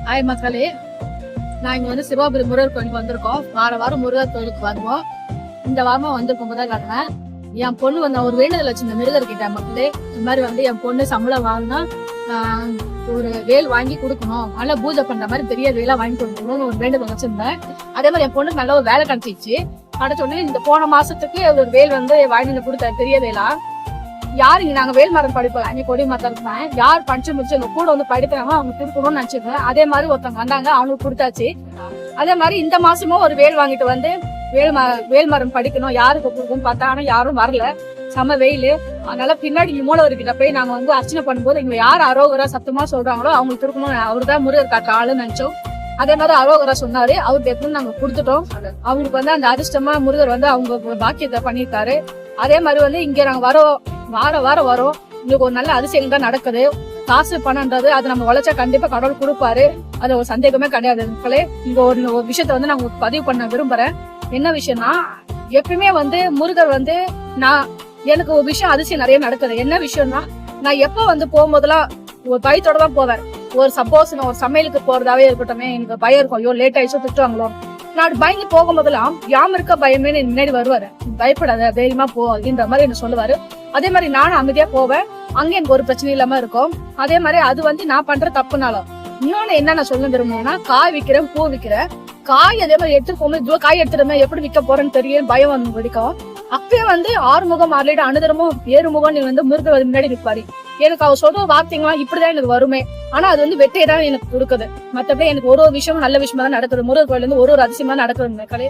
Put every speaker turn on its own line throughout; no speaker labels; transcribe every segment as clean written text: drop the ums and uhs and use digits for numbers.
Hi மக்களே, நான் இங்க வந்து சிவாபுரி முருகர் கோயிலுக்கு வந்திருக்கோம். வாரம் முருகர் கோயிலுக்கு வருவோம். இந்த வாரமா வந்திருக்கும் போதான் காட்டினேன். என் பொண்ணு வந்து ஒரு வேண்டுதல் வச்சு இந்த மிருகர் கிட்ட மக்களே, இந்த மாதிரி வந்து என் பொண்ணு சம்பளம் வாங்கினா ஒரு வேல் வாங்கி கொடுக்கணும், நல்லா பூஜை பண்ற மாதிரி பெரிய வேலா வாங்கி கொடுக்கணும்னு ஒரு வேண்டுதல் வச்சிருந்தேன். அதே மாதிரி என் பொண்ணுக்கு நல்ல ஒரு வேலை கிடைச்சிச்சு. கிடைச்சோடனே இந்த போன மாசத்துக்கு ஒரு வேல் வந்து வாங்கி கொடுத்த பெரிய வேலா. யாரு இங்க நாங்க வேல்மரம் படிப்போம், அங்கே கொடி மரம் இருப்பேன். யார் படிச்சு முடிச்சு எங்க கூட வந்து படிக்கிறாங்க அவங்க கொடுக்கணும்னு நினைச்சிருக்கேன். அதே மாதிரி ஒருத்தவங்க வந்தாங்க, அவங்களுக்கு கொடுத்தாச்சு. அதே மாதிரி இந்த மாசமும் ஒரு வேல் வாங்கிட்டு வந்து வேல்மரம் படிக்கணும், யாருக்கு கொடுக்கணும்னு பார்த்தா ஆனா யாரும் வரல. செம வெயில். அதனால பின்னாடி மூலவர்கிட்ட போய் நாங்க வந்து அர்ச்சனை பண்ணும்போது இங்க யார் அரோகரா சத்தமா சொல்றாங்களோ அவங்களுக்கு கொடுக்கணும், அவருதான் முருகர் காட்ட ஆளுன்னு நினைச்சோம். அதே மாதிரி அரோகரா சொன்னாரு, அவருக்கு எடுத்துன்னு நாங்க கொடுத்துட்டோம். அவங்களுக்கு வந்து அந்த அதிர்ஷ்டமா முருகர் வந்து அவங்க பாக்கியத்தை பண்ணியிருக்காரு. அதே மாதிரி வந்து இங்க நாங்க வாரம் வரோம். உங்களுக்கு ஒரு நல்ல அதிசயம் தான் நடக்குது. காசு பணம்ன்றது அது நம்ம உழைச்சா கண்டிப்பா கடவுள் கொடுப்பாரு, அது ஒரு சந்தேகமே கிடையாது. மக்களே, இங்க ஒரு விஷயத்த வந்து நான் உங்களுக்கு பதிவு பண்ண விரும்புறேன். என்ன விஷயம்னா, எப்பயுமே வந்து முருகர் வந்து எனக்கு ஒரு விஷயம் அதிசயம் நிறைய நடக்குது. என்ன விஷயம்னா, நான் எப்ப வந்து போகும்போதெல்லாம் ஒரு பயத்தோட தான் போவேன். ஒரு சப்போஸ் நான் ஒரு சமையலுக்கு போறதாவே இருக்கட்டும், எனக்கு பயம் இருக்கும், ஐயோ லேட் ஆயிடுச்சோ திட்டுவாங்களோ. நான் பயந்து போகும்போதெல்லாம் யாம இருக்க பயமே முன்னாடி வருவாரு, பயப்படாத தைரியமா போ அப்படின்ற மாதிரி என்ன சொல்லுவாரு. அதே மாதிரி நானும் அமைதியா போவேன், அங்க எனக்கு ஒரு பிரச்சனை இல்லாம இருக்கும். அதே மாதிரி அது வந்து நான் பண்ற தப்புனாலும். இன்னொன்னு என்ன நான் சொல்ல விரும்புறேன்னா, காய் விக்கிறேன், பூ விக்கிறேன். காய் அதே மாதிரி எடுத்துட்டு போகும்போது இவ்வளவு காய் எடுத்துருந்தேன், எப்படி விற்க போறேன்னு தெரியும், பயம் வந்து பிடிக்கும். அப்பயே வந்து ஆறுமுகம் ஆறுலிட்டு அனுதரமும் ஏறுமுகம் நீ வந்து முருகர் முன்னாடி நிற்பாரு. எனக்கு அவர் சொல்ற வார்த்தைங்களா இப்படிதான் எனக்கு வருமே, ஆனா அது வந்து வெற்றியை தான் எனக்கு கொடுக்குது. மத்தபடி எனக்கு ஒரு விஷயம் நல்ல விஷயமா தான் நடக்குது. முருகர் கோயில இருந்து ஒரு அதிசயமா நடக்குது மக்களே.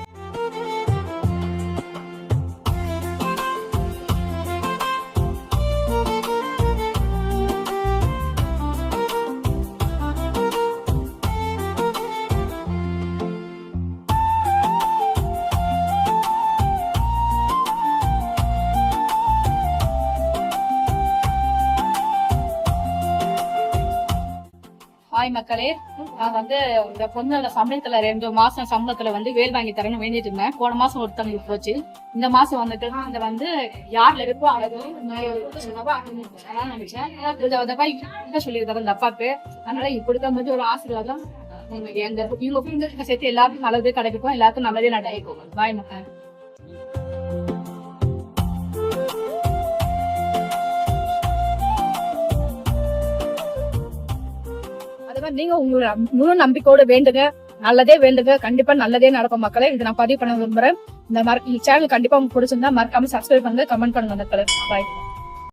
ஹாய் மக்களே, நான் வந்து இந்த பொண்ணோட சம்பளத்துல 2 மாசம் சம்பளத்துல வந்து வேல் வாங்கி தரேன்னு வேண்டிட்டு இருந்தேன். போன மாசம் ஒருத்தவங்களுக்கு போச்சு. இந்த மாசம் வந்துட்டு இந்த வந்து யார்ல இருக்கோ அழகு நினைச்சேன் சொல்லியிருக்காரு இந்த அப்பாக்கு. அதனால இப்படிதான் வந்து ஒரு ஆசீர்வாதம் இவங்க சேர்த்து எல்லாருக்கும் நல்லதே கிடைக்கும், எல்லாருக்கும் நல்லதே நடக்கும். பாய் மக்கள். நீங்க உங்களோட முழு நம்பிக்கையோட வேண்டுங்க, நல்லதே வேண்டுங்க, கண்டிப்பா நல்லதே நடக்கும் மக்களே. இது நான் பதிவு பண்ண விரும்புறேன். இந்த சேனல் கண்டிப்பா உங்களுக்கு பிடிச்சிருந்தா மறக்காம சப்ஸ்கிரைப் பண்ணுங்க, கமெண்ட் பண்ணுங்க மக்களே. பாய்.